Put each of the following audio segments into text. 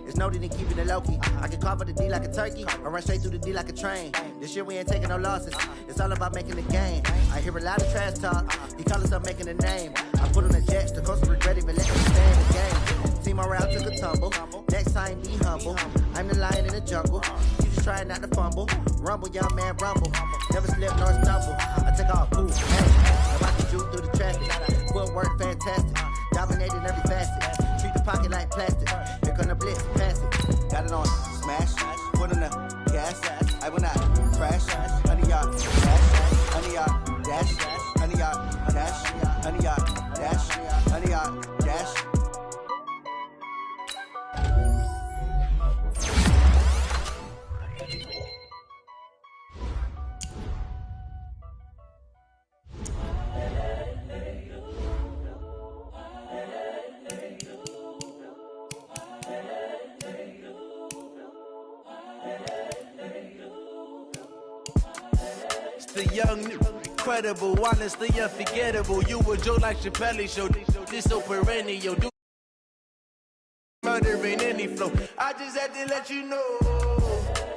It's noted in keeping it low-key. I can carve up the D like a turkey, or run straight through the D like a train. This year we ain't taking no losses. It's all about making the game. I hear a lot of trash talk. He call himself making a name. I put on the jets, the coast regret it, but let me stay in the game. Team morale took a tumble. Next time be humble. I'm the lion in the jungle. You just try not to fumble. Rumble, young man, rumble. Never slip nor stumble. I take off, ooh, hey. I watch you through the traffic. Footwork fantastic. Dominating every facet. Treat the pocket like plastic. Here come the blitz, pass it. Got it on smash. Put on the gas. I will not crash. 100 yard dash. 100 yard dash. 100 yard dash. 100 yard dash. 100 yard dash. The young, incredible, honestly unforgettable. You were Joe like Chappelle show. This so perennial. Do murder in any flow. I just had to let you know.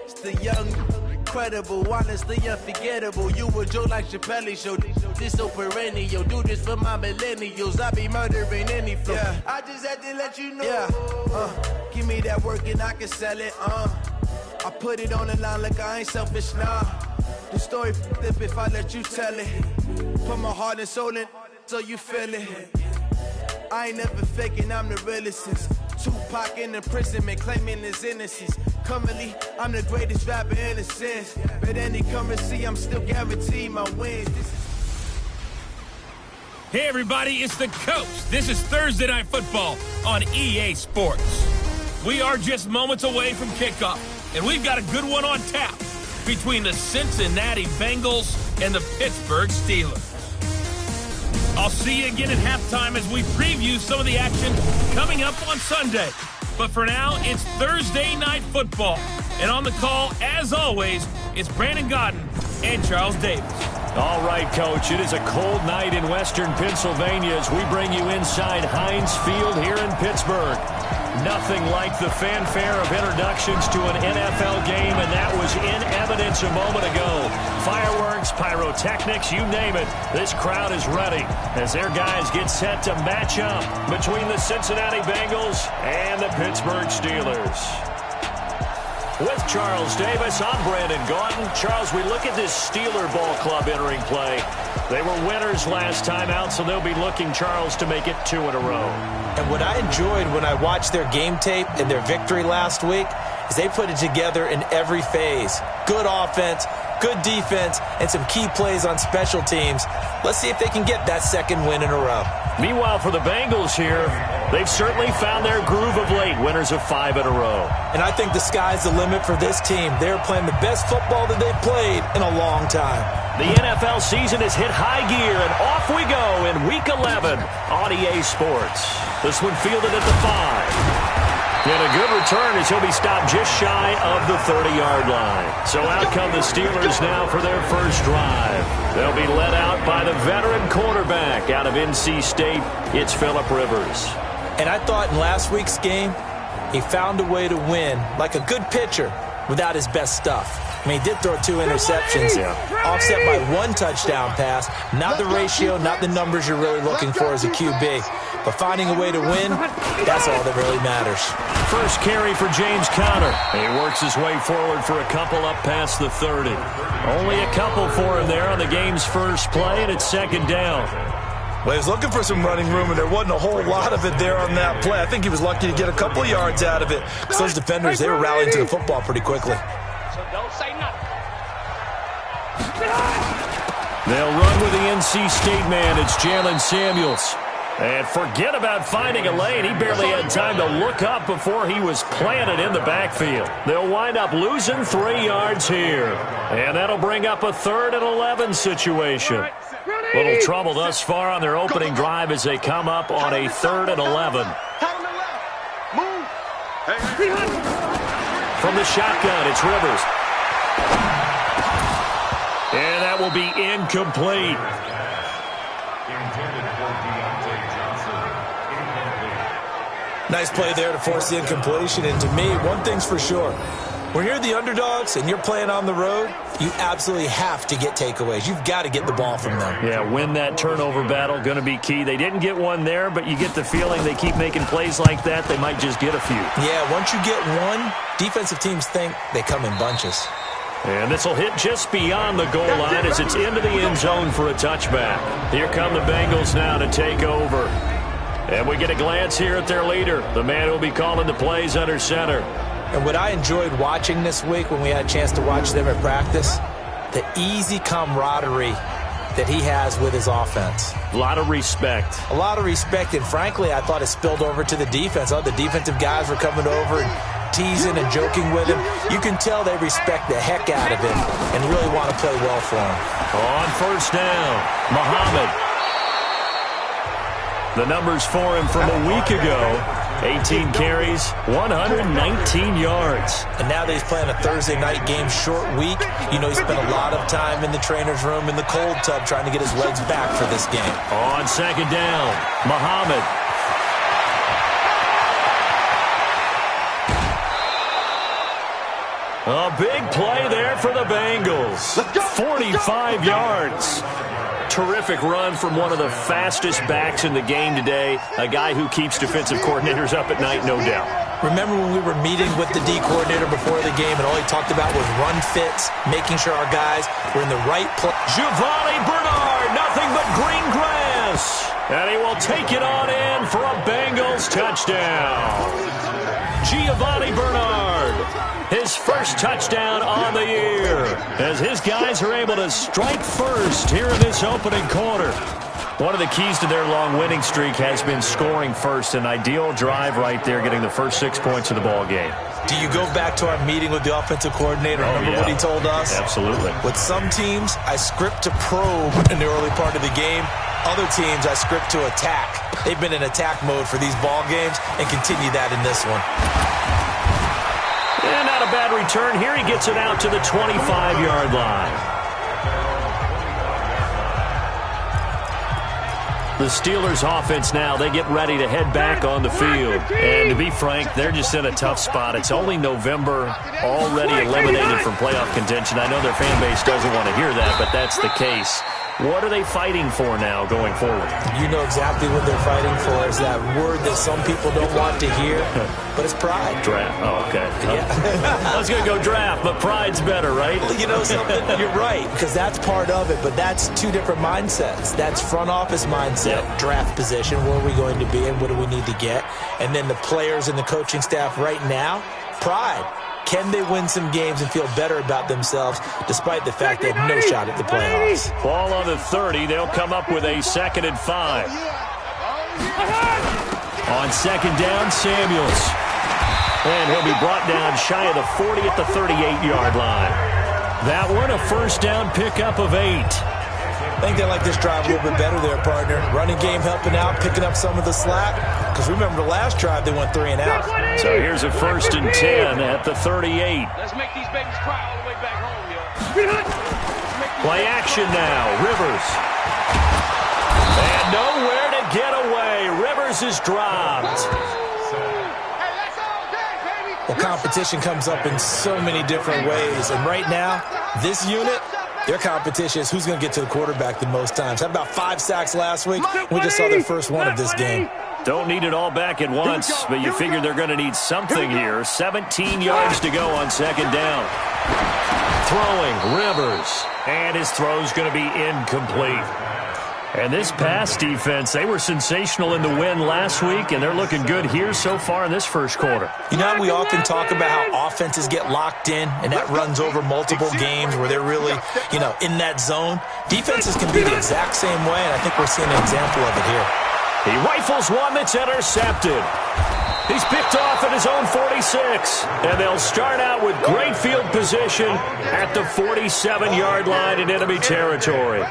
It's the young, incredible, honestly unforgettable. You were Joe like Chappelle show. This so perennial. Do this for my millennials. I be murdering any flow. Yeah. I just had to let you know. Yeah. Give me that work and I can sell it. I put it on the line like I ain't selfish now. The story flip if I let you tell it. Put my heart and soul in so you feel it. I ain't never faking, I'm the realest since Tupac in imprisonment, claiming his innocence. Currently, I'm the greatest rapper in a sense. But any currency, I'm still guaranteed my wins. Hey everybody, it's the Coach. This is Thursday Night Football on EA Sports. We are just moments away from kickoff, and we've got a good one on tap between the Cincinnati Bengals and the Pittsburgh Steelers. I'll see you again at halftime as we preview some of the action coming up on Sunday. But for now, it's Thursday Night Football. And on the call, as always, it's Brandon Gaudin and Charles Davis. All right, Coach, it is a cold night in western Pennsylvania as we bring you inside Heinz Field here in Pittsburgh. Nothing like the fanfare of introductions to an NFL game, and that was in evidence a moment ago. Fireworks, pyrotechnics, you name it. This crowd is ready as their guys get set to match up between the Cincinnati Bengals and the Pittsburgh Steelers. With Charles Davis, I'm Brandon Gaudin. Charles, we look at this Steeler Ball Club entering play. They were winners last time out, so they'll be looking, Charles, to make it 2 in a row. And what I enjoyed when I watched their game tape and their victory last week is they put it together in every phase. Good offense, good defense, and some key plays on special teams. Let's see if they can get that second win in a row. Meanwhile, for the Bengals here, they've certainly found their groove of late, winners of 5 in a row. And I think the sky's the limit for this team. They're playing the best football that they've played in a long time. The NFL season has hit high gear, and off we go in Week 11 on EA Sports. This one fielded at the 5. And a good return as he'll be stopped just shy of the 30-yard line. So out come the Steelers now for their first drive. They'll be led out by the veteran quarterback out of NC State. It's Phillip Rivers. And I thought in last week's game, he found a way to win like a good pitcher without his best stuff. I mean, he did throw 2 interceptions, offset by 1 touchdown pass. Not the ratio, not the numbers you're really looking for as a QB. But finding a way to win, that's all that really matters. First carry for James Conner. He works his way forward for a couple up past the 30. Only a couple for him there on the game's first play, and it's second down. Well, he was looking for some running room, and there wasn't a whole lot of it there on that play. I think he was lucky to get a couple of yards out of it. Because those defenders, they were rallying to the football pretty quickly. So don't say nothing. They'll run with the NC State man. It's Jalen Samuels. And forget about finding a lane. He barely had time to look up before he was planted in the backfield. They'll wind up losing 3 yards here. And that'll bring up a 3rd and 11 situation. Little trouble thus far on their opening drive as they come up on a 3rd and 11. From the shotgun, it's Rivers. And that will be incomplete. Nice play there to force the incompletion. And to me, one thing's for sure. When you're the underdogs and you're playing on the road, you absolutely have to get takeaways. You've got to get the ball from them. Yeah, win that turnover battle, going to be key. They didn't get one there, but you get the feeling they keep making plays like that, they might just get a few. Yeah, once you get one, defensive teams think they come in bunches. And this will hit just beyond the goal line as it's into the end zone for a touchback. Here come the Bengals now to take over. And we get a glance here at their leader, the man who will be calling the plays under center. And what I enjoyed watching this week when we had a chance to watch them at practice, the easy camaraderie that he has with his offense. A lot of respect. A lot of respect, and frankly, I thought it spilled over to the defense. The defensive guys were coming over and teasing and joking with him. You can tell they respect the heck out of him and really want to play well for him. On first down, Muhammad. The numbers for him from a week ago. 18 carries, 119 yards. And now that he's playing a Thursday night game, short week, you know he spent a lot of time in the trainer's room in the cold tub trying to get his legs back for this game. On second down, Muhammad. A big play there for the Bengals. 45 yards. Terrific run from one of the fastest backs in the game today, a guy who keeps defensive coordinators up at night, no doubt. Remember when we were meeting with the D coordinator before the game and all he talked about was run fits, making sure our guys were in the right place. Giovanni Bernard, nothing but green grass. And he will take it on in for a Bengals touchdown. Giovanni Bernard, his first touchdown on the year, as his guys are able to strike first here in this opening quarter. One of the keys to their long winning streak has been scoring first. An ideal drive right there, getting the first 6 points of the ball game. Do you go back to our meeting with the offensive coordinator? Remember what he told us? Absolutely. With some teams, I script to probe in the early part of the game. Other teams, I script to attack. They've been in attack mode for these ball games and continue that in this one. And not a bad return. Here he gets it out to the 25-yard line. The Steelers offense now, they get ready to head back on the field. And to be frank, they're just in a tough spot. It's only November, already eliminated from playoff contention. I know their fan base doesn't want to hear that, but that's the case. What are they fighting for now going forward? You know exactly what they're fighting for. Is that word that some people don't want to hear, but it's pride. Draft. Oh, okay. Yeah. I was going to go draft, but pride's better, right? Well, you know something? You're right, because that's part of it, but that's two different mindsets. That's front office mindset, draft position, where are we going to be and what do we need to get? And then the players and the coaching staff right now, pride. Can they win some games and feel better about themselves despite the fact they have no shot at the playoffs? Ball on the 30. They'll come up with a 2nd and 5. On second down, Samuels. And he'll be brought down shy of the 40 at the 38-yard line. That one, a first down pickup of 8. I think they like this drive a little bit better there, partner. Running game helping out, picking up some of the slack. Because remember the last drive, they went 3 and out. So here's a 1st and 10 at the 38. Let's make these babies cry all the way back home, yo. Play action now. Rivers. And nowhere to get away. Rivers is dropped. Well, competition comes up in so many different ways. And right now, this unit, their competition is who's going to get to the quarterback the most times. Had about 5 sacks last week. We just saw their first one of this game. Don't need it all back at once, but you figure they're going to need something here. 17 yards to go on second down. Throwing, Rivers. And his throw's going to be incomplete. And this pass defense, they were sensational in the win last week, and they're looking good here so far in this first quarter. You know, we often talk about how offenses get locked in, and that runs over multiple games where they're really, in that zone. Defenses can be the exact same way, and I think we're seeing an example of it here. He rifles one that's intercepted. He's picked off at his own 46, and they'll start out with great field position at the 47-yard line in enemy territory.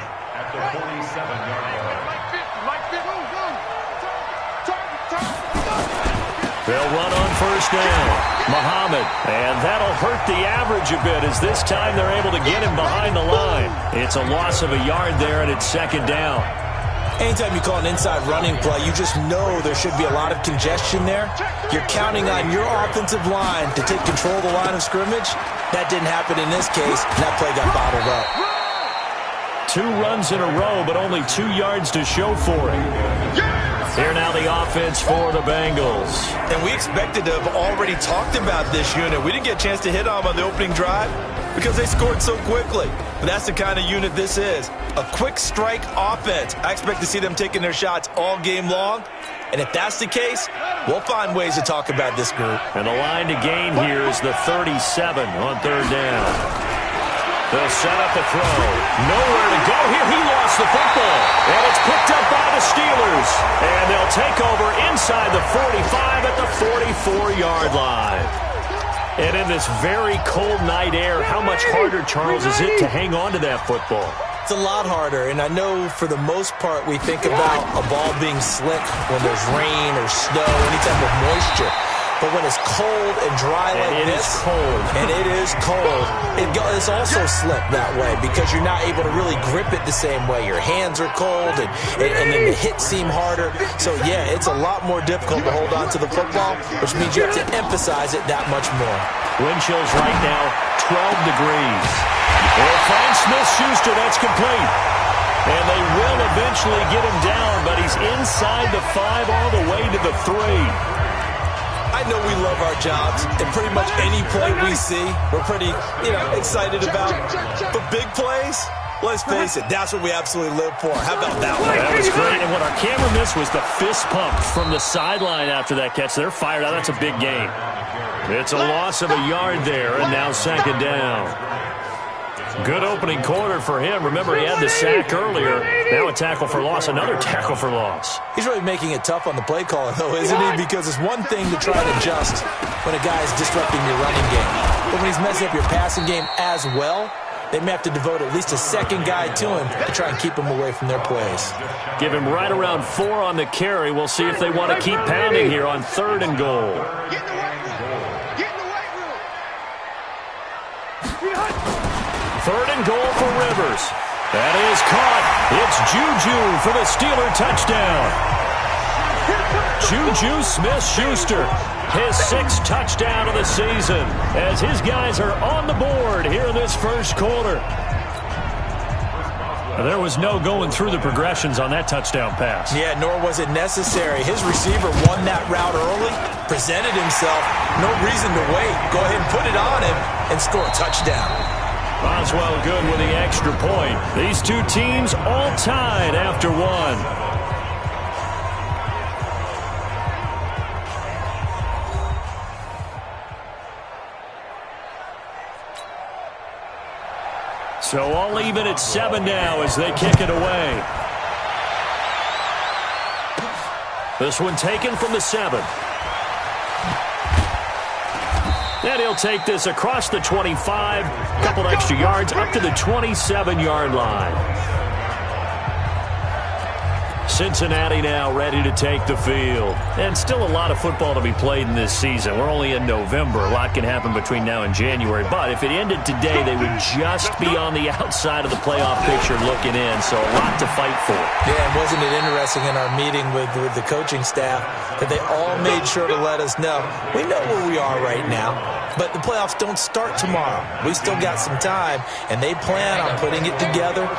They'll run on first down. Muhammad, and that'll hurt the average a bit as this time they're able to get him behind the line. It's a loss of a yard there, and it's second down. Anytime you call an inside running play, you just know there should be a lot of congestion there. You're counting on your offensive line to take control of the line of scrimmage. That didn't happen in this case, and that play got bottled up. 2 runs in a row, but only 2 yards to show for it. Here now the offense for the Bengals. And we expected to have already talked about this unit. We didn't get a chance to hit on them on the opening drive because they scored so quickly. But that's the kind of unit this is. A quick strike offense. I expect to see them taking their shots all game long. And if that's the case, we'll find ways to talk about this group. And the line to gain here is the 37 on third down. They'll set up the throw. Nowhere to go here. He lost the football. And it's picked up by the Steelers. And they'll take over inside the 45 at the 44-yard line. And in this very cold night air, how much harder, Charles, is it to hang on to that football? It's a lot harder, and I know for the most part we think about a ball being slick when there's rain or snow, any type of moisture. But when it's cold and dry like this, it's also slick that way because you're not able to really grip it the same way. Your hands are cold, and then the hits seem harder. So, yeah, it's a lot more difficult to hold on to the football, which means you have to emphasize it that much more. Wind chills right now, 12 degrees. Well, Frank Smith-Schuster, that's complete. And they will eventually get him down, but he's inside the 5 all the way to the 3. I know we love our jobs, and pretty much any play we see, we're pretty, excited about. But big plays, let's face it, that's what we absolutely live for. How about that one? That was great, and what our camera missed was the fist pump from the sideline after that catch. They're fired out. That's a big gain. It's a loss of a yard there, and now second down. Good opening quarter for him. Remember, he had the sack earlier. Now a tackle for loss, another tackle for loss. He's really making it tough on the play caller, though, isn't he? Because it's one thing to try to adjust when a guy is disrupting your running game. But when he's messing up your passing game as well, they may have to devote at least a second guy to him to try and keep him away from their plays. Give him right around 4 on the carry. We'll see if they want to keep pounding here on 3rd and goal. Third and goal for Rivers. That is caught. It's Juju for the Steeler touchdown. Juju Smith-Schuster, his 6th touchdown of the season, as his guys are on the board here in this first quarter. There was no going through the progressions on that touchdown pass. Yeah, nor was it necessary. His receiver won that route early, presented himself, no reason to wait. Go ahead and put it on him and score a touchdown. Boswell good with the extra point. These two teams all tied after 1. So all even at 7 now as they kick it away. This one taken from the 7. And he'll take this across the 25, a couple extra yards, up to the 27-yard line. Cincinnati now ready to take the field. And still a lot of football to be played in this season. We're only in November. A lot can happen between now and January. But if it ended today, they would just be on the outside of the playoff picture looking in. So a lot to fight for. Yeah, and wasn't it interesting in our meeting with the coaching staff that they all made sure to let us know, we know where we are right now, but the playoffs don't start tomorrow. We still got some time, and they plan on putting it together,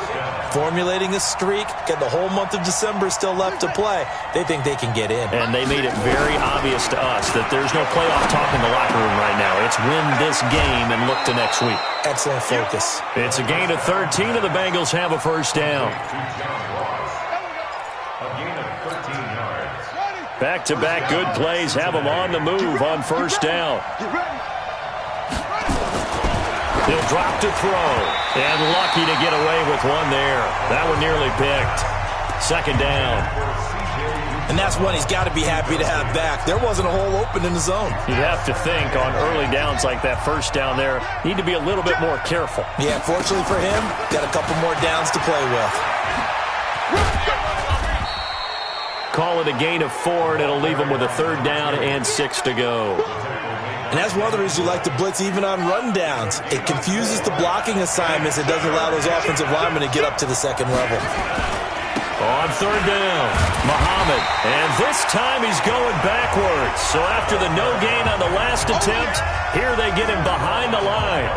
formulating a streak, get the whole month of December still left to play. They think they can get in. And they made it very obvious to us that there's no playoff talk in the locker room right now. It's win this game and look to next week. Excellent focus. It's a gain of 13, and the Bengals have a first down. Back-to-back good plays have them on the move on first down. He'll drop to throw. And lucky to get away with one there. That one nearly picked. Second down. And that's one he's got to be happy to have back. There wasn't a hole open in the zone. You'd have to think on early downs like that first down there, need to be a little bit more careful. Yeah, fortunately for him, got a couple more downs to play with. Call it a gain of 4, and it'll leave him with a third down and 6 to go. And that's one of the reasons you like to blitz even on run downs. It confuses the blocking assignments. It doesn't allow those offensive linemen to get up to the second level. On third down, Muhammad. And this time he's going backwards. So after the no gain on the last attempt, here they get him behind the line.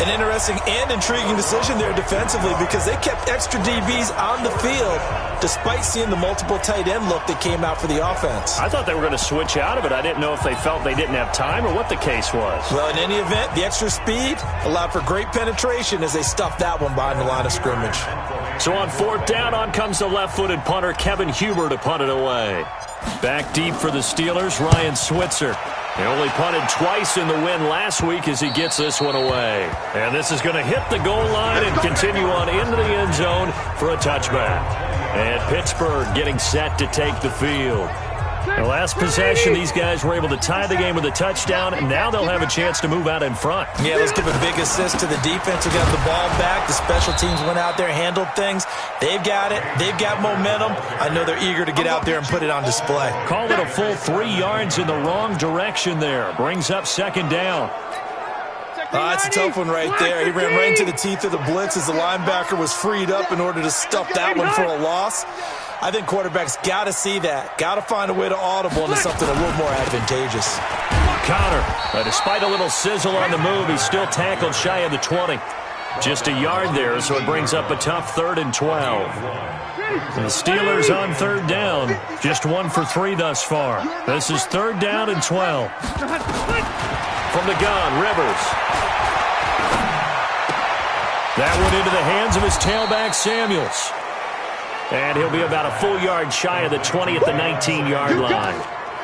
An interesting and intriguing decision there defensively because they kept extra DBs on the field despite seeing the multiple tight end look that came out for the offense. I thought they were going to switch out of it. I didn't know if they felt they didn't have time or what the case was. Well, in any event, the extra speed allowed for great penetration as they stuffed that one behind the line of scrimmage. So on fourth down, on comes the left-footed punter, Kevin Huber, to punt it away. Back deep for the Steelers, Ryan Switzer. He only punted twice in the win last week as he gets this one away. And this is going to hit the goal line and continue on into the end zone for a touchback. And Pittsburgh getting set to take the field. The last possession, these guys were able to tie the game with a touchdown, and now they'll have a chance to move out in front. Yeah, let's give a big assist to the defense who got the ball back. The special teams went out there, handled things. They've got it. They've got momentum. I know they're eager to get out there and put it on display. Called it a full 3 yards in the wrong direction there. Brings up second down. That's a tough one right there. He ran right into the teeth of the blitz as the linebacker was freed up in order to stuff that one for a loss. I think quarterbacks got to see that. Got to find a way to audible into something a little more advantageous. Connor, despite a little sizzle on the move, he's still tackled shy of the 20. Just a yard there, so it brings up a tough 3rd and 12. The Steelers on third down, just 1 for 3 thus far. This is 3rd down and 12. From the gun, Rivers. That one into the hands of his tailback, Samuels. And he'll be about a full yard shy of the 20 at the 19-yard line.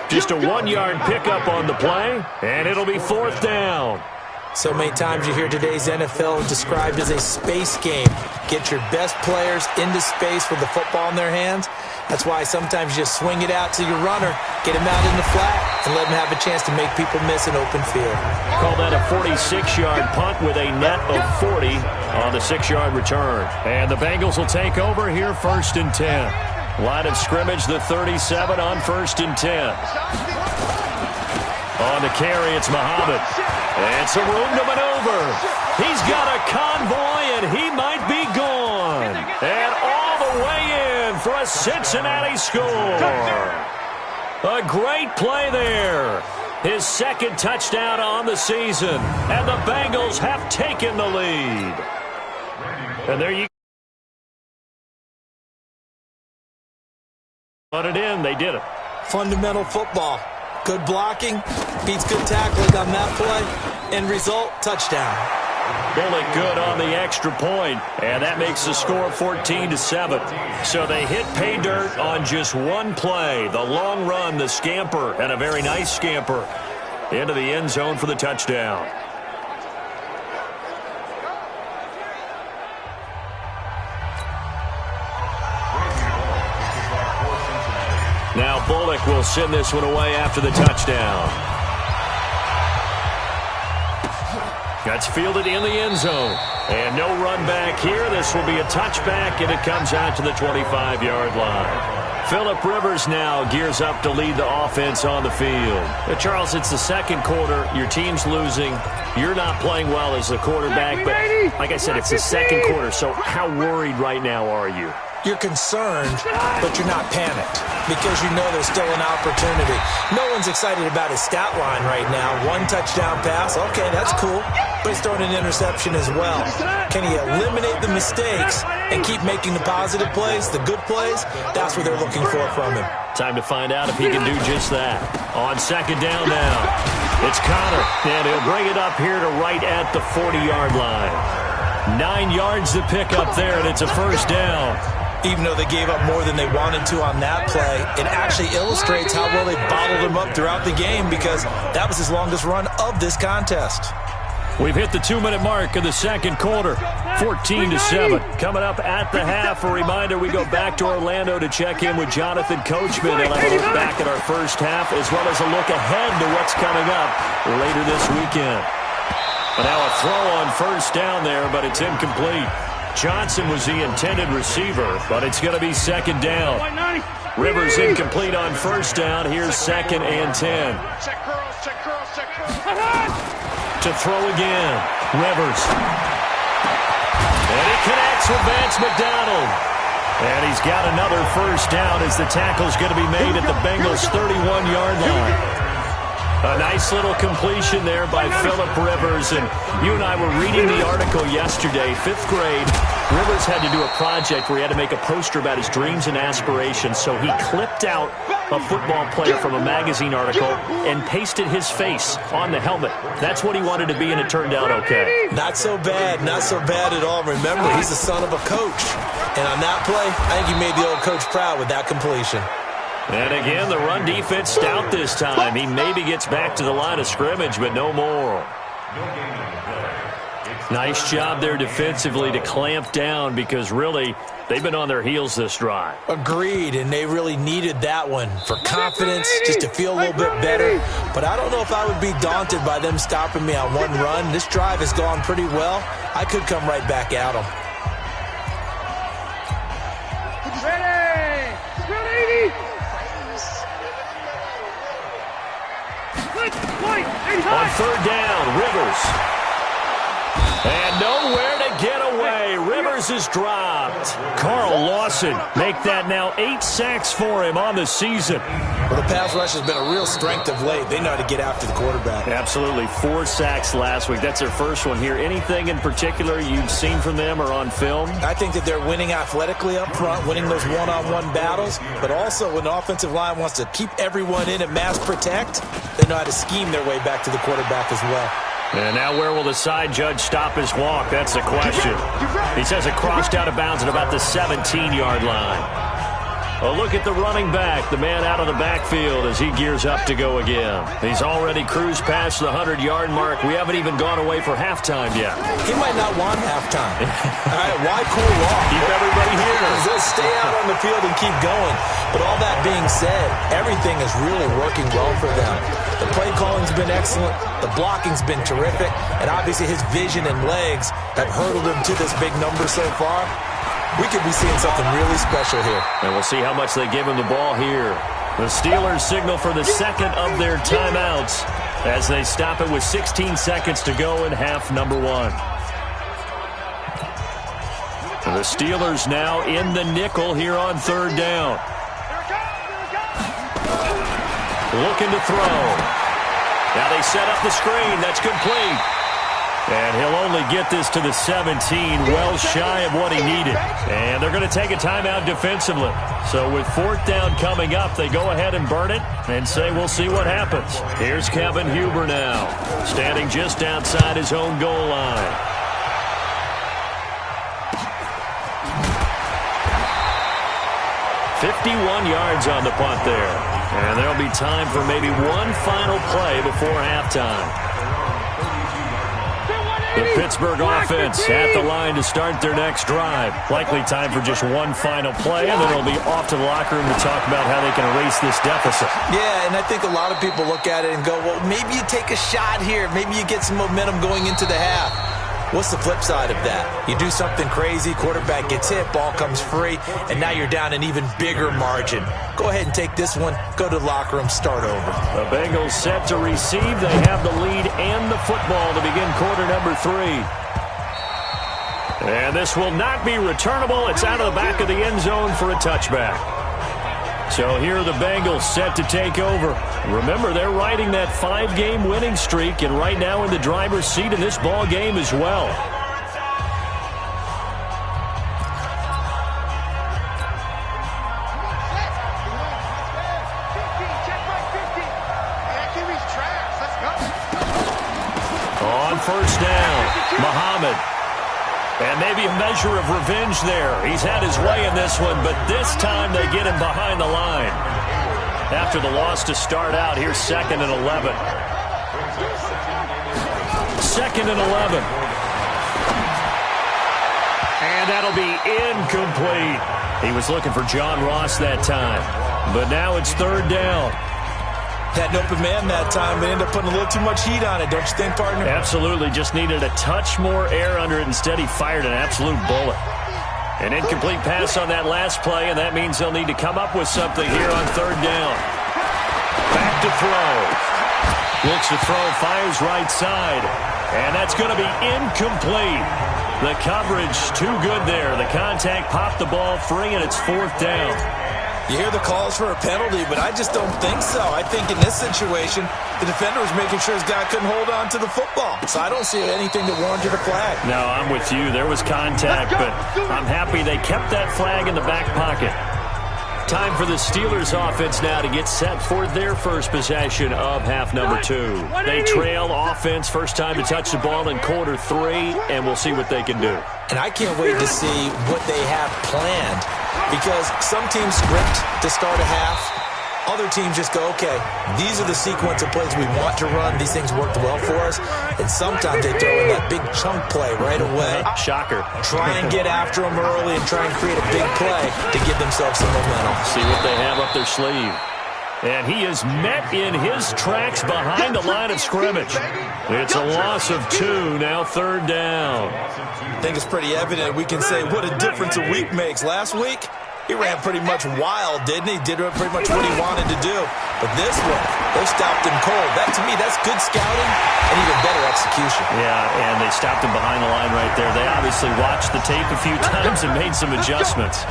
Just a 1-yard pickup on the play, and it'll be 4th down. So many times you hear today's NFL described as a space game. Get your best players into space with the football in their hands. That's why sometimes you just swing it out to your runner, get him out in the flat, and let him have a chance to make people miss an open field. Call that a 46-yard punt with a net of 40 on the 6-yard return. And the Bengals will take over here 1st and 10. Line of scrimmage, the 37 on 1st and 10. On the carry, it's Muhammad. It's a room to maneuver. He's got a convoy, and he might be gone. And all the way in for a Cincinnati score. A great play there. His 2nd touchdown on the season. And the Bengals have taken the lead. And there you go. Put it in. They did it. Fundamental football. Good blocking, beats good tackling on that play. End result, touchdown. Bullock good on the extra point, and that makes the score 14-7. So they hit pay dirt on just one play. The long run, the scamper, and a very nice scamper into the end zone for the touchdown. Now Bullock will send this one away after the touchdown. That's fielded in the end zone. And no run back here. This will be a touchback, and it comes out to the 25-yard line. Phillip Rivers now gears up to lead the offense on the field. Charles, it's the 2nd quarter. Your team's losing. You're not playing well as a quarterback, but like I said, it's the 2nd quarter, so how worried right now are you? You're concerned, but you're not panicked because you know there's still an opportunity. No one's excited about his stat line right now. 1 touchdown pass, okay, that's cool, but he's throwing an interception as well. Can he eliminate the mistakes and keep making the positive plays, the good plays? That's what they're looking for from him. Time to find out if he can do just that. On 2nd down now, it's Connor, and he'll bring it up here to right at the 40-yard line. 9 yards to pick up there, and it's a 1st down. Even though they gave up more than they wanted to on that play, it actually illustrates how well they bottled him up throughout the game because that was his longest run of this contest. We've hit the 2-minute mark of the 2nd quarter, 14-7. Coming up at the half, a reminder we go back to Orlando to check in with Jonathan Coachman. He'll have a look back at our first half as well as a look ahead to what's coming up later this weekend. But now a throw on 1st down there, but it's incomplete. Johnson was the intended receiver, but it's going to be 2nd down. Rivers incomplete on 1st down. Here's 2nd and 10. To throw again, Rivers. And he connects with Vance McDonald. And he's got another first down as the tackle's going to be made at the Bengals' 31-yard line. A nice little completion there by Phillip Rivers. And you and I were reading the article yesterday, 5th grade. Rivers had to do a project where he had to make a poster about his dreams and aspirations. So he clipped out a football player from a magazine article and pasted his face on the helmet. That's what he wanted to be, and it turned out okay. Not so bad at all. Remember, he's the son of a coach. And on that play, I think he made the old coach proud with that completion. And again, the run defense stout this time. He maybe gets back to the line of scrimmage, but no more. Nice job there defensively to clamp down because really they've been on their heels this drive. Agreed, and they really needed that one for confidence, just to feel a little bit better. But I don't know if I would be daunted by them stopping me on one run. This drive has gone pretty well. I could come right back at them. On 3rd down, Rivers. And nowhere to get away. Rivers is dropped. Carl Lawson make that now 8 sacks for him on the season. Well, the pass rush has been a real strength of late. They know how to get after the quarterback. Absolutely. 4 sacks last week. That's their first one here. Anything in particular you've seen from them or on film? I think that they're winning athletically up front, winning those one-on-one battles, but also when the offensive line wants to keep everyone in and mass protect, they know how to scheme their way back to the quarterback as well. And now where will the side judge stop his walk? That's the question. He says it crossed out of bounds at about the 17-yard line. A look at the running back, the man out of the backfield as he gears up to go again. He's already cruised past the 100-yard mark. We haven't even gone away for halftime yet. He might not want halftime. All right, why cool off? Keep everybody here. They'll stay out on the field and keep going. But all that being said, everything is really working well for them. The play calling's been excellent. The blocking's been terrific. And obviously his vision and legs have hurdled him to this big number so far. We could be seeing something really special here. And we'll see how much they give him the ball here. The Steelers signal for the second of their timeouts as they stop it with 16 seconds to go in half number 1. The Steelers now in the nickel here on 3rd down. Looking to throw. Now they set up the screen. That's complete. And he'll only get this to the 17, well shy of what he needed. And they're going to take a timeout defensively. So with 4th down coming up, they go ahead and burn it and say we'll see what happens. Here's Kevin Huber now, standing just outside his own goal line. $51 yards on the punt there. And there'll be time for maybe one final play before halftime. The Pittsburgh offense at the line to start their next drive. Likely time for just one final play, and then they'll be off to the locker room to talk about how they can erase this deficit. Yeah, and I think a lot of people look at it and go, well, maybe you take a shot here. Maybe you get some momentum going into the half. What's the flip side of that? You do something crazy, quarterback gets hit, ball comes free, and now you're down an even bigger margin. Go ahead and take this one, go to the locker room, start over. The Bengals set to receive. They have the lead and the football to begin quarter number 3. And this will not be returnable. It's out of the back of the end zone for a touchback. So here are the Bengals set to take over. Remember, they're riding that 5-game winning streak, and right now in the driver's seat in this ball game as well. On 1st down, Muhammad. And maybe a measure of revenge there. He's had his way in this one, but this time they get him behind the line. After the loss to start out, here's 2nd and 11. 2nd and 11. And that'll be incomplete. He was looking for John Ross that time. But now it's 3rd down. Had an open man that time, but ended up putting a little too much heat on it, don't you think, partner? Absolutely. Just needed a touch more air under it. Instead, he fired an absolute bullet. An incomplete pass on that last play, and that means they'll need to come up with something here on 3rd down. Back to throw. Looks to throw, fires right side. And that's going to be incomplete. The coverage too good there. The contact popped the ball free, and it's 4th down. You hear the calls for a penalty, but I just don't think so. I think in this situation, the defender was making sure his guy couldn't hold on to the football. So I don't see anything that warranted a flag. No, I'm with you. There was contact, but I'm happy they kept that flag in the back pocket. Time for the Steelers offense now to get set for their first possession of half number 2. They trail offense, first time to touch the ball in quarter 3, and we'll see what they can do. And I can't wait to see what they have planned, because some teams script to start a half. Other teams just go, okay, these are the sequence of plays we want to run. These things worked well for us. And sometimes they throw in that big chunk play right away. Shocker. Try and get after them early and try and create a big play to give themselves some momentum. See what they have up their sleeve. And he is met in his tracks behind the line of scrimmage. It's a loss of 2, now 3rd down. I think it's pretty evident. We can say what a difference a week makes. Last week, he ran pretty much wild, didn't he? Did pretty much what he wanted to do. But this one, they stopped him cold. That, to me, that's good scouting and even better execution. Yeah, and they stopped him behind the line right there. They obviously watched the tape a few times and made some adjustments.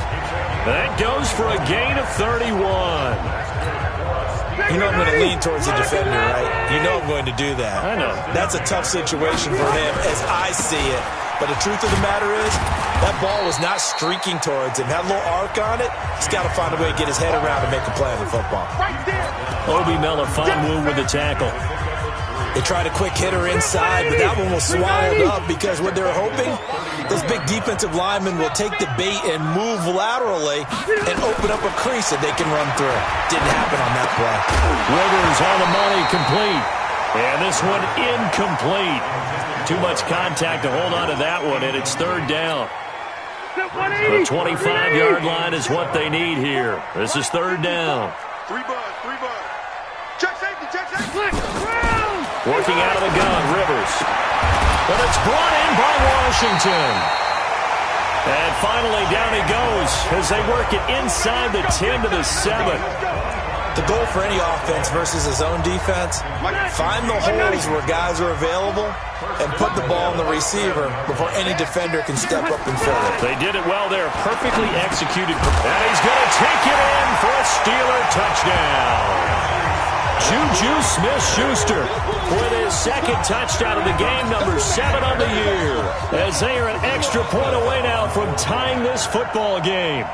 That goes for a gain of 31. You know I'm going to lean towards the defender, right? You know I'm going to do that. I know. That's a tough situation for him as I see it. But the truth of the matter is, that ball was not streaking towards him. Had a little arc on it. He's got to find a way to get his head around and make a play on the football. Obi Melifonwu with the tackle. They tried a quick hitter inside, but that one was swallowed up because what they're hoping, those big defensive linemen will take the bait and move laterally and open up a crease that they can run through. Didn't happen on that play. Rivers on the money, complete. And this one incomplete. Too much contact to hold on to that one, and it's 3rd down. The 25-yard line is what they need here. This is 3rd down. 3 bud. Check safety. Working out of the gun, Rivers. But it's brought in by Washington. And finally, down he goes as they work it inside the 10 to the 7. The goal for any offense versus a zone defense, find the holes where guys are available and put the ball on the receiver before any defender can step up and fill it. They did it well there. Perfectly executed. And he's going to take it in for a Steeler touchdown. Juju Smith-Schuster with his 2nd touchdown of the game, number 7 on the year, as they are an extra point away now from tying this football game.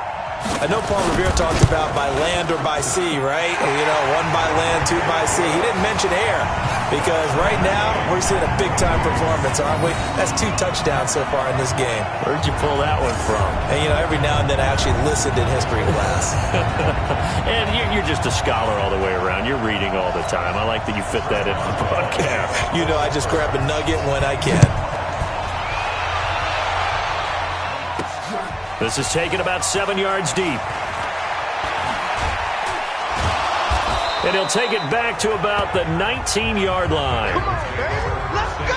I know Paul Revere talked about by land or by sea, right? You know, 1 by land, 2 by sea. He didn't mention air because right now we're seeing a big-time performance, aren't we? That's 2 touchdowns so far in this game. Where'd you pull that one from? And, you know, every now and then I actually listened in history class. And you're just a scholar all the way around. You're reading all the time. I like that you fit that into the broadcast. You know, I just grab a nugget when I can. This is taken about 7 yards deep. And he'll take it back to about the 19-yard line. Come on, baby. Let's go.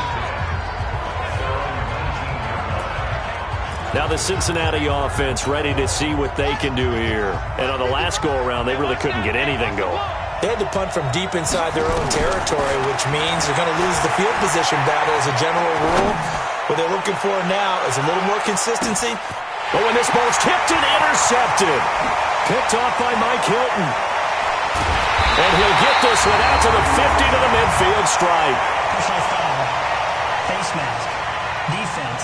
Now the Cincinnati offense ready to see what they can do here. And on the last go-around, they really couldn't get anything going. They had to punt from deep inside their own territory, which means they're going to lose the field position battle as a general rule. What they're looking for now is a little more consistency. But when this ball's tipped and intercepted, picked off by Mike Hilton. And he'll get this one out to the 50 to the midfield stripe. Personal foul, face mask, defense.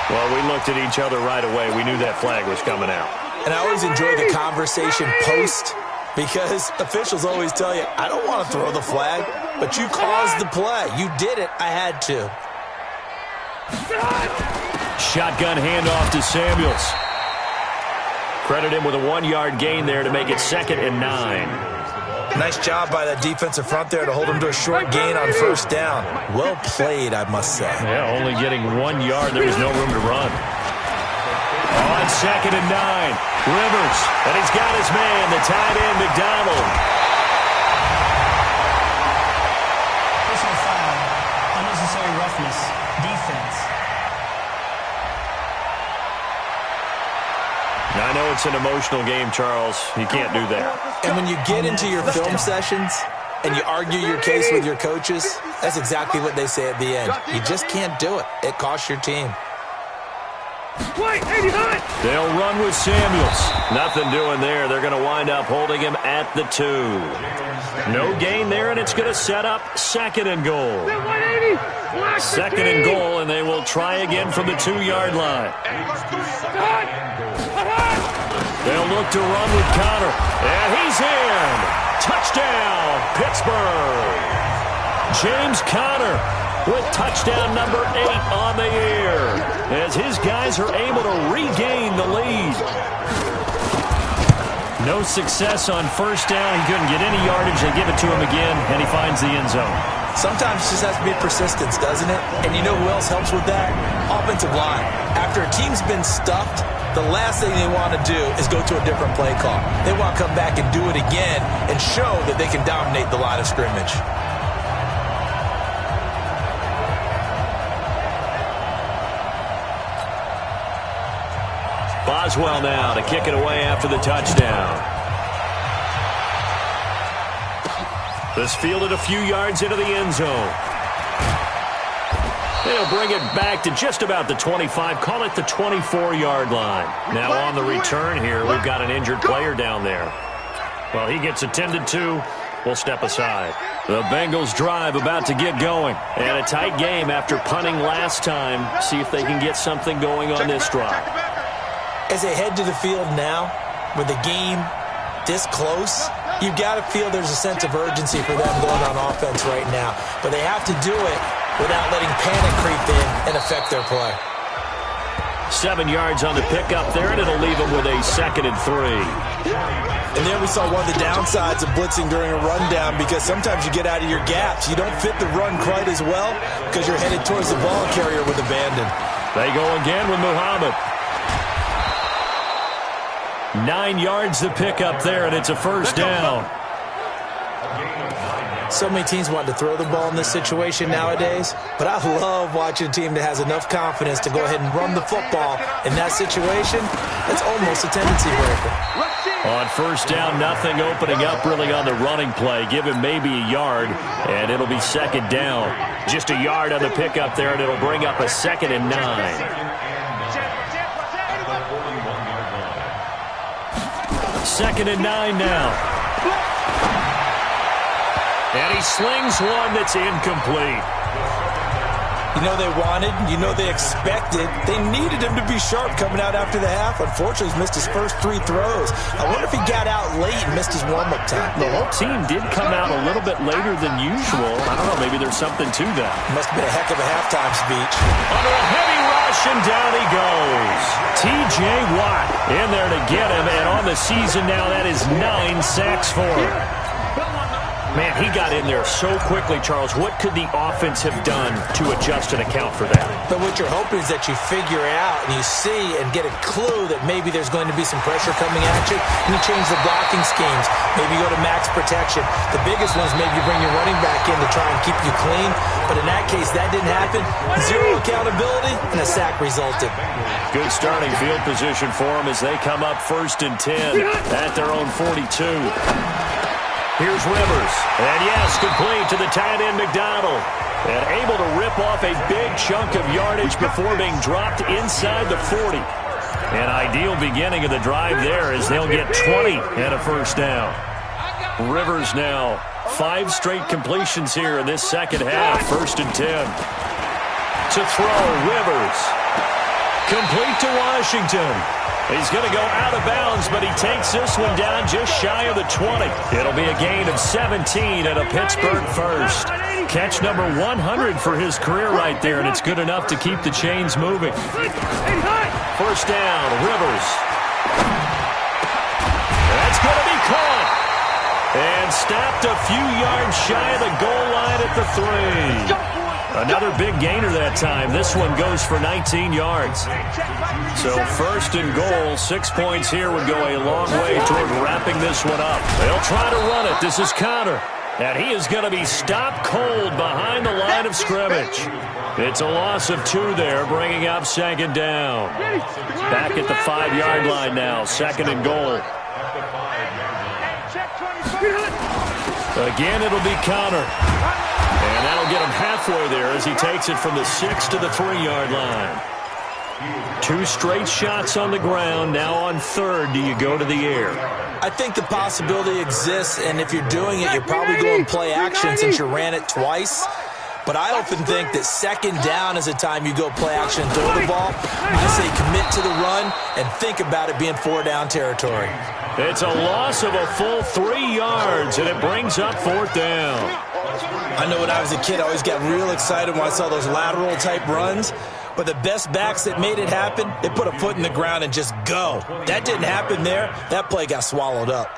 Well, we looked at each other right away. We knew that flag was coming out. And I always enjoy the conversation post because officials always tell you, I don't want to throw the flag, but you caused the play. You did it. I had to. Shotgun handoff to Samuels. Credit him with a 1-yard gain there to make it 2nd and 9. Nice job by that defensive front there to hold him to a short gain on 1st down. Well played, I must say. Yeah, only getting 1 yard. There was no room to run. On 2nd and 9, Rivers, and he's got his man, the tight end, McDonald. Personal foul, unnecessary roughness, defense. Now, I know it's an emotional game, Charles. You can't do that. And when you get into your film sessions, and you argue your case with your coaches, that's exactly what they say at the end. You just can't do it. It costs your team. They'll run with Samuels. Nothing doing there. They're going to wind up holding him at the 2. No gain there, and it's going to set up 2nd and goal. 2nd and goal, and they will try again from the 2-yard line. They'll look to run with Connor, and he's in. Touchdown, Pittsburgh. James Conner with touchdown number 8 on the year as his guys are able to regain the lead. No success on first down. He couldn't get any yardage. They give it to him again, and he finds the end zone. Sometimes it just has to be persistence, doesn't it? And you know who else helps with that? Offensive line. After a team's been stuffed, the last thing they want to do is go to a different play call. They want to come back and do it again and show that they can dominate the line of scrimmage. Boswell now to kick it away after the touchdown. This fielded a few yards into the end zone. They'll bring it back to just about the 25. Call it the 24-yard line. Now on the return here, we've got an injured player down there. Well, he gets attended to. We'll step aside. The Bengals drive about to get going. And a tight game after punting last time. See if they can get something going on this drive. As they head to the field now, with the game this close, you've got to feel there's a sense of urgency for them going on offense right now. But they have to do it without letting panic creep in and affect their play. 7 yards on the pickup there, and it'll leave them with a 2nd and 3. And there we saw one of the downsides of blitzing during a rundown, because sometimes you get out of your gaps. You don't fit the run quite as well because you're headed towards the ball carrier with abandon. They go again with Muhammad. 9 yards to pick up there, and it's a first down. So many teams want to throw the ball in this situation nowadays, but I love watching a team that has enough confidence to go ahead and run the football. In that situation, that's almost a tendency breaker. On first down, nothing opening up really on the running play. Give him maybe a yard, and it'll be 2nd down. Just a yard on the pickup there, and it'll bring up a 2nd and 9. 2nd and 9 now. And he slings one that's incomplete. You know they wanted, you know they expected. They needed him to be sharp coming out after the half. Unfortunately, he's missed his first 3 throws. I wonder if he got out late and missed his warm-up time. The whole team did come out a little bit later than usual. I don't know, maybe there's something to that. Must have been a heck of a halftime speech. Under a heavy rush, and down he goes. T.J. Watt in there to get him, and on the season now, that is 9 sacks for him. Man, he got in there so quickly, Charles. What could the offense have done to adjust and account for that? But what you're hoping is that you figure out and you see and get a clue that maybe there's going to be some pressure coming at you, and you change the blocking schemes. Maybe you go to max protection. The biggest one is maybe you bring your running back in to try and keep you clean. But in that case, that didn't happen. 0 accountability, and a sack resulted. Good starting field position for them as they come up 1st and 10 at their own 42. Here's Rivers, and yes, complete to the tight end McDonald, and able to rip off a big chunk of yardage before being dropped inside the 40. An ideal beginning of the drive there as they'll get 20 and a first down. Rivers now 5 straight completions here in this second half. 1st and 10. To throw, Rivers. Complete to Washington. He's going to go out of bounds, but he takes this one down just shy of the 20. It'll be a gain of 17 and a Pittsburgh first. Catch number 100 for his career right there, and it's good enough to keep the chains moving. First down, Rivers. That's going to be caught. And stopped a few yards shy of the goal line at the 3. Another big gainer that time. This one goes for 19 yards. So 1st and goal, 6 points here would go a long way toward wrapping this one up. They'll try to run it. This is Conner. And he is going to be stopped cold behind the line of scrimmage. It's a loss of 2 there, bringing up 2nd down. Back at the 5-yard line now, 2nd and goal. Again, it'll be Connor. And that'll get him halfway there as he takes it from the 6 to the 3-yard line. 2 straight shots on the ground. Now on third, do you go to the air? I think the possibility exists, and if you're doing it, you're probably going play action since you ran it twice. But I often think that second down is the time you go play action and throw the ball. I say commit to the run and think about it being 4-down territory. It's a loss of a full 3 yards, and it brings up 4th down. I know when I was a kid, I always got real excited when I saw those lateral-type runs. But the best backs that made it happen, they put a foot in the ground and just go. That didn't happen there. That play got swallowed up.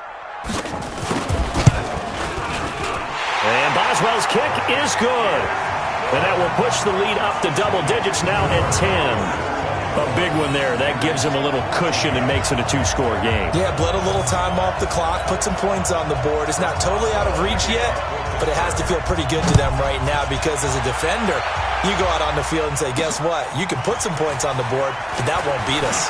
And Boswell's kick is good. And that will push the lead up to double digits now at 10. A big one there. That gives him a little cushion and makes it a 2-score game. Yeah, bled a little time off the clock, put some points on the board. It's not totally out of reach yet, but it has to feel pretty good to them right now because as a defender, you go out on the field and say, guess what? You can put some points on the board, but that won't beat us.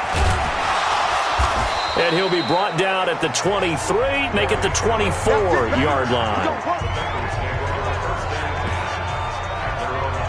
And he'll be brought down at the 23, make it the 24-yard line.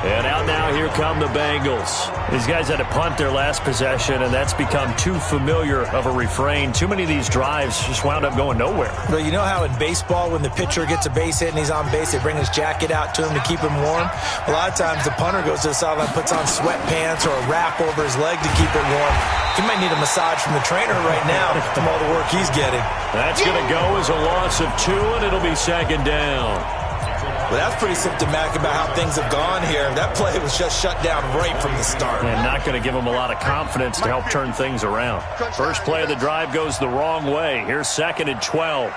And out now, here come the Bengals. These guys had to punt their last possession, and that's become too familiar of a refrain. Too many of these drives just wound up going nowhere. Well, you know how in baseball, when the pitcher gets a base hit and he's on base, they bring his jacket out to him to keep him warm? A lot of times, the punter goes to the sideline, puts on sweatpants or a wrap over his leg to keep it warm. He might need a massage from the trainer right now from all the work he's getting. That's going to go as a loss of 2, and it'll be 2nd down. Well, that's pretty symptomatic about how things have gone here. That play was just shut down right from the start. And not going to give them a lot of confidence to help turn things around. First play of the drive goes the wrong way. Here's 2nd and 12.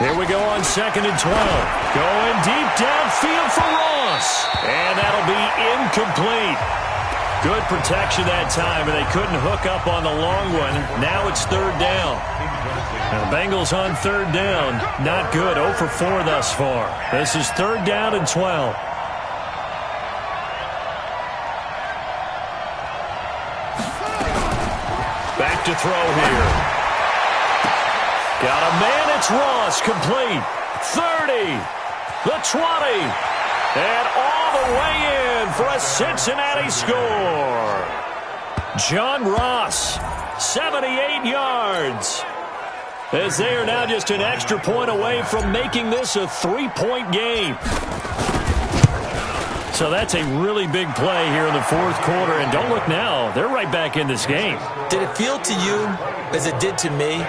Here we go on 2nd and 12. Going deep downfield for Ross. And that'll be incomplete. Good protection that time, and they couldn't hook up on the long one. Now it's 3rd down. Now the Bengals on 3rd down. Not good. 0 for 4 thus far. This is 3rd down and 12. Back to throw here. Got a man. It's Ross. Complete. 30. The 20. And all the way in for a Cincinnati score. John Ross, 78 yards. As they are now just an extra point away from making this a 3-point game. So that's a really big play here in the 4th quarter. And don't look now, they're right back in this game. Did it feel to you as it did to me?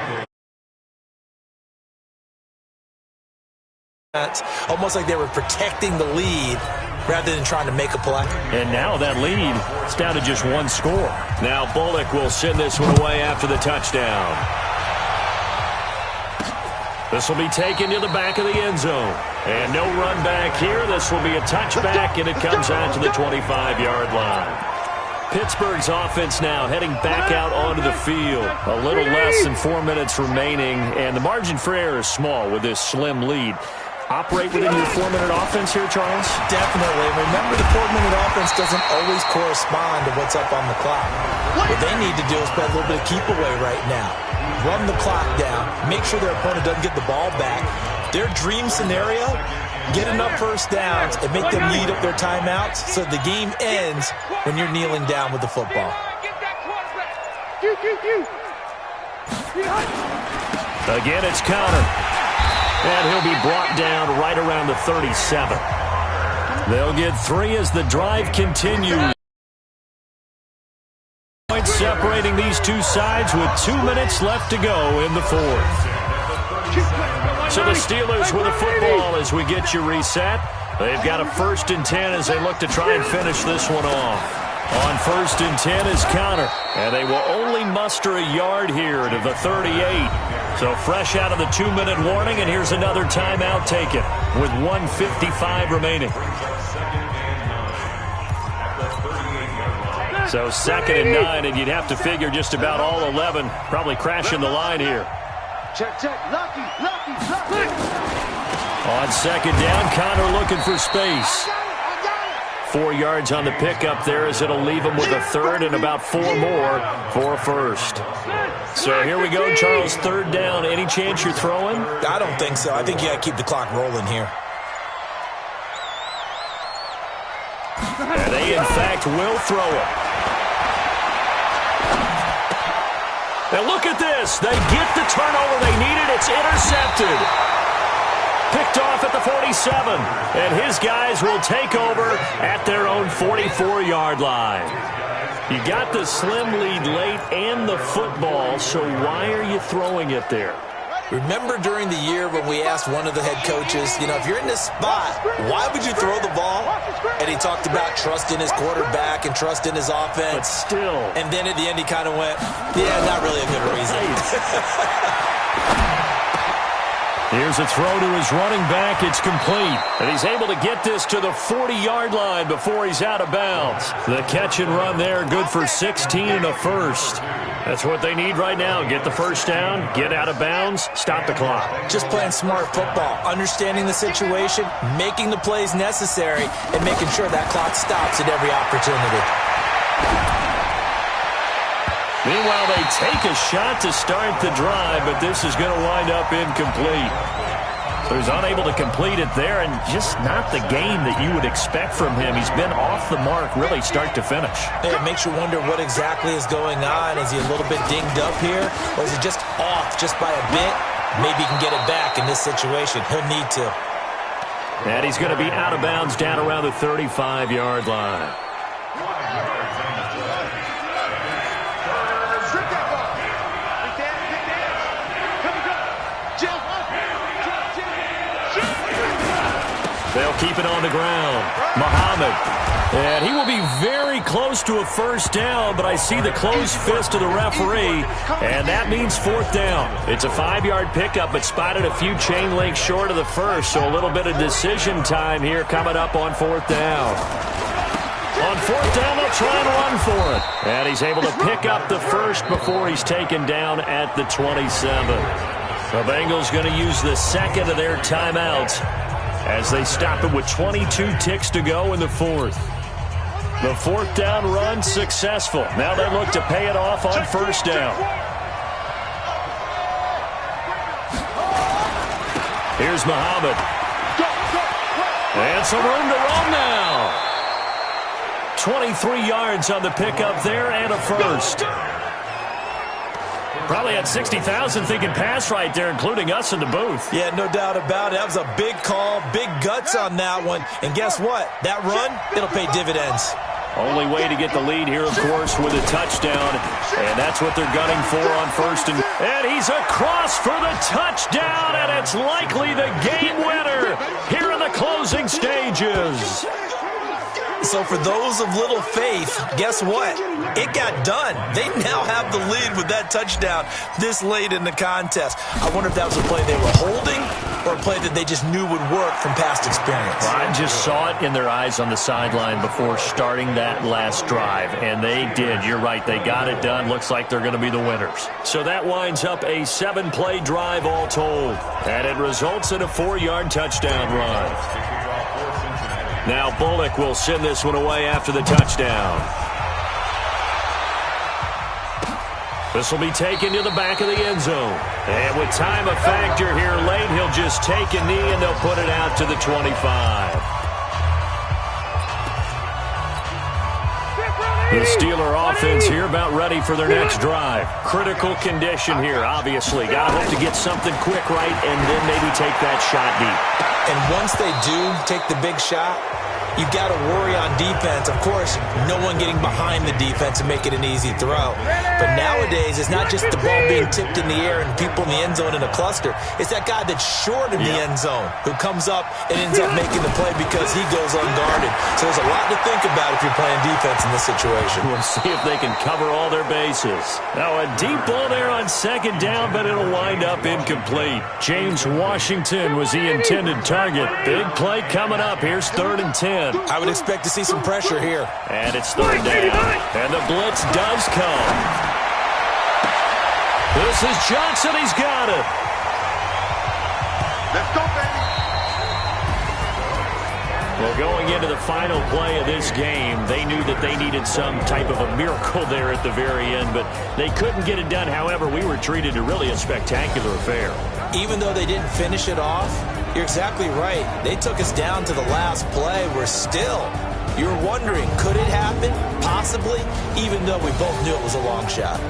Almost like they were protecting the lead rather than trying to make a play. And now that lead is down to just 1 score. Now Bullock will send this one away after the touchdown. This will be taken to the back of the end zone. And no run back here. This will be a touchback, and it comes out to the 25-yard line. Pittsburgh's offense now heading back out onto the field. A little less than 4 minutes remaining, and the margin for error is small with this slim lead. Operate within your 4-minute offense here, Charles? Definitely. Remember, the 4-minute offense doesn't always correspond to what's up on the clock. What they need to do is play a little bit of keep away right now. Run the clock down. Make sure their opponent doesn't get the ball back. Their dream scenario, get enough first downs and make them lead up their timeouts so the game ends when you're kneeling down with the football. Again, it's Connor. And he'll be brought down right around the 37. They'll get 3 as the drive continues. Points separating these two sides with 2 minutes left to go in the 4th. So the Steelers with the football as we get you reset. They've got a 1st and 10 as they look to try and finish this one off. On 1st and 10 is Connor. And they will only muster a yard here to the 38. So fresh out of the 2-minute warning, and here's another timeout taken with 1:55 remaining. So 2nd and 9, and you'd have to figure just about all 11 probably crashing the line here. Check. Lucky. On 2nd down, Connor looking for space. 4 yards on the pickup there, as it'll leave him with a third and about 4 more for a first. So here we go, Charles, third down. Any chance you're throwing? I don't think so. I think you got to keep the clock rolling here. And they, in fact, will throw it. And look at this. They get the turnover they needed. It's intercepted. Picked off at the 47. And his guys will take over at their own 44-yard line. You got the slim lead late and the football, so why are you throwing it there? Remember during the year when we asked one of the head coaches, if you're in this spot, why would you throw the ball? And he talked about trust in his quarterback and trust in his offense. But still. And then at the end he kind of went, yeah, not really a good reason. Here's a throw to his running back. It's complete. And he's able to get this to the 40-yard line before he's out of bounds. The catch and run there, good for 16 and a first. That's what they need right now. Get the first down, get out of bounds, stop the clock. Just playing smart football, understanding the situation, making the plays necessary, and making sure that clock stops at every opportunity. Meanwhile, they take a shot to start the drive, but this is going to wind up incomplete. So he's unable to complete it there, and just not the game that you would expect from him. He's been off the mark, really, start to finish. It makes you wonder what exactly is going on. Is he a little bit dinged up here, or is he just off just by a bit? Maybe he can get it back in this situation. He'll need to. And he's going to be out of bounds down around the 35-yard line. They'll keep it on the ground. Muhammad. And he will be very close to a first down, but I see the closed fist of the referee, and that means fourth down. It's a 5-yard pickup, but spotted a few chain links short of the first, so a little bit of decision time here coming up on fourth down. On fourth down, they'll try and run for it. And he's able to pick up the first before he's taken down at the 27. The Bengals going to use the second of their timeouts as they stop it with 22 ticks to go in the fourth. The fourth down run successful. Now they look to pay it off on first down. Here's Muhammad. And some room to run now. 23 yards on the pickup there and a first. Probably had 60,000 thinking pass right there, including us in the booth. Yeah, no doubt about it. That was a big call, big guts on that one. And guess what? That run, it'll pay dividends. Only way to get the lead here, of course, with a touchdown. And that's what they're gunning for on first. And he's across for the touchdown, and it's likely the game winner here in the closing stages. So for those of little faith, guess what? It got done. They now have the lead with that touchdown this late in the contest. I wonder if that was a play they were holding or a play that they just knew would work from past experience. Well, I just saw it in their eyes on the sideline before starting that last drive, and they did. You're right. They got it done. Looks like they're going to be the winners. So that winds up a 7-play drive all told, and it results in a 4-yard touchdown run. Now Bullock will send this one away after the touchdown. This will be taken to the back of the end zone. And with time a factor here late, he'll just take a knee and they'll put it out to the 25. The Steeler offense here about ready for their next drive. Critical condition here, obviously. Got to hope to get something quick right and then maybe take that shot deep. And once they do take the big shot, you've got to worry on defense. Of course, no one getting behind the defense and make it an easy throw. But nowadays, it's not just the ball being tipped in the air and people in the end zone in a cluster. It's that guy that's short in the end zone who comes up and ends up making the play because he goes unguarded. So there's a lot to think about if you're playing defense in this situation. We'll see if they can cover all their bases. Now a deep ball there on second down, but it'll wind up incomplete. James Washington was the intended target. Big play coming up. Here's 3rd and 10. I would expect to see some pressure here. And it's 3rd down. And the blitz does come. This is Johnson. He's got it. Let's go, baby. Well, going into the final play of this game, they knew that they needed some type of a miracle there at the very end, but they couldn't get it done. However, we were treated to really a spectacular affair. Even though they didn't finish it off, you're exactly right. They took us down to the last play. You're wondering, could it happen? Possibly, even though we both knew it was a long shot.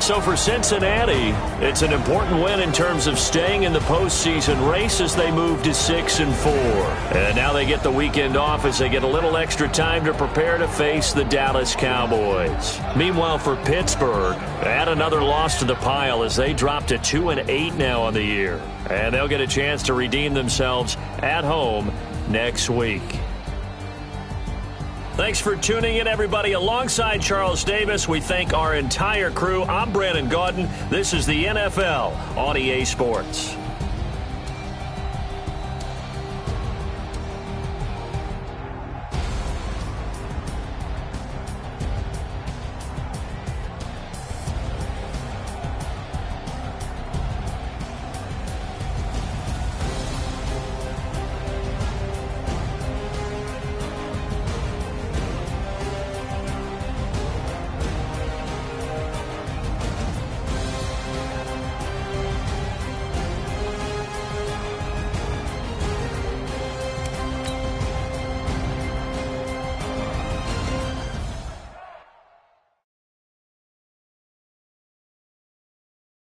So for Cincinnati, it's an important win in terms of staying in the postseason race as they move to 6-4. And now they get the weekend off as they get a little extra time to prepare to face the Dallas Cowboys. Meanwhile, for Pittsburgh, add another loss to the pile as they drop to 2-8 now on the year. And they'll get a chance to redeem themselves at home next week. Thanks for tuning in, everybody. Alongside Charles Davis, we thank our entire crew. I'm Brandon Gaudin. This is the NFL on EA Sports.